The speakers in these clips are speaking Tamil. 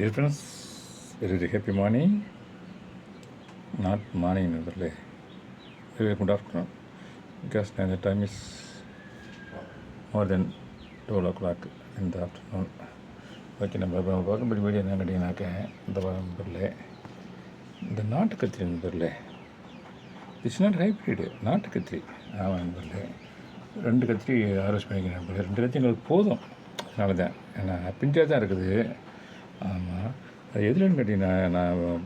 Dear friends, very happy morning. Not morning, really. Very good afternoon. Because now the time is more than 12 o'clock in the afternoon. Okay, நம்ம பார்க்கும்படி வீடியோ என்ன கேட்டிங்கனாக்க இந்த நண்பர்களே, இந்த நாட்டு கத்திரி நண்பர்களே, இட்ஸ் நாட் ஹைப்ரிடு, நாட்டு கத்திரி. ஆமாம் நண்பர்களே, 2 கத்திரி ஆர்வஸ் பண்ணிக்கிறேன் நண்பர்களே. 2 கத்திரி எங்களுக்கு போதும். அதனால தான் ஏன்னா பிஞ்சாக தான் இருக்குது. ஆமாம், அது எதுலன்னு கேட்டிங்கன்னா, நான்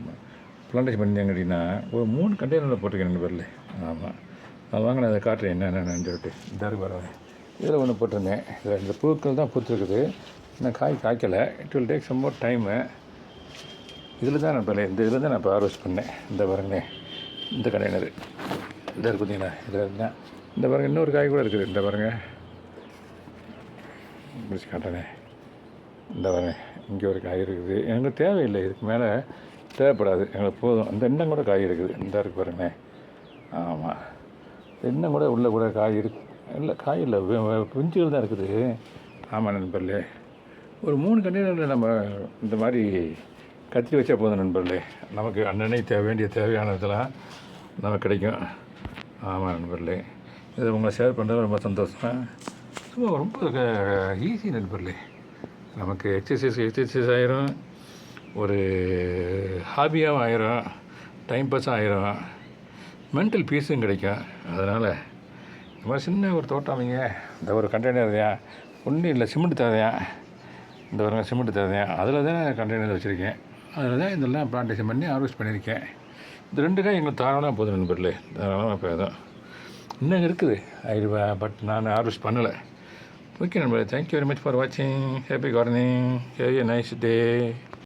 பிளான்டேஷன் பண்ணியிருந்தேன் கேட்டிங்கன்னா ஒரு 3 கண்டெய்னரில் போட்டிருக்கேன் நண்பர்களே. ஆமாம், நான் வாங்கின அதை காட்டுறேன் என்னென்னு சொல்லிட்டு. இந்த வரேன், இதில் ஒன்று போட்டிருந்தேன். இதில் இந்த பூக்கள் தான் பூத்துருக்குது, இன்னும் காய் காய்க்கலை. It will take some more time. இதில் தான் நண்பர்களே, இந்த இதில் தான் நான் இப்போ ஹார்வெஸ்ட் பண்ணேன். இந்த பாருங்களேன், இந்த கண்டெய்னரு இந்த இருக்குதுங்களா, இதில் இருந்தால் இந்த பாருங்கள், இன்னொரு காய் கூட இருக்குது. இந்த பாருங்கள், முடிச்சு காட்டுறேன். இந்த பாருங்கள், இங்கே ஒரு காய் இருக்குது. எங்களுக்கு தேவையில்லை, இதுக்கு மேலே தேவைப்படாது, எங்களுக்கு போதும். இந்த இன்னும் கூட காய் இருக்குது. இந்த இருக்குது பாருங்களேன். ஆமாம், இன்னும் கூட உள்ளே கூட காய் இருக்கு. இல்லை காய் இல்லை, பிஞ்சுகள் தான் இருக்குது. ஆமாம் நண்பர்களே, ஒரு 3 கண்டெய்னரில் நம்ம இந்த மாதிரி கத்திரி வச்சா போதும் நண்பர்களே. நமக்கு அன்னன்னைக்கு வேண்டிய தேவையானதெல்லாம் நமக்கு கிடைக்கும். ஆமாம் நண்பர்களே, இதை உங்களை ஷேர் பண்ணுறது ரொம்ப சந்தோஷம். சும்மா ரொம்ப ஈஸி நண்பர்களே. நமக்கு எக்ஸசைஸ் ஆயிரும், ஒரு ஹாபியாகவும் ஆயிரும், டைம் பாஸும் ஆயிரும், மென்டல் பீஸும் கிடைக்கும். அதனால் இந்த மாதிரி சின்ன ஒரு தோட்டம் அமைங்க. இந்த ஒரு கண்டெய்னர் தான், ஒன்றும் இல்லை, சிமெண்ட் தேவையான். இந்த ஒரு சிமெண்ட் தேவையான், அதில் தான் கண்டெய்னர் வச்சுருக்கேன். அதில் தான் இதெல்லாம் பிளான்டேஷன் பண்ணி ஹார்வெஸ்ட் பண்ணியிருக்கேன். இந்த 2 காய் எங்களுக்கு தாராளமாக போதும் நண்பர்களே, தாராளமாக போதும். இன்னும் இருக்குது பட் நான் ஹார்வெஸ்ட் பண்ணலை. ஓகே நண்பர்களே, தேங்க்யூ வெரி மச் ஃபார் வாட்சிங். Happy gardening. Have a nice day.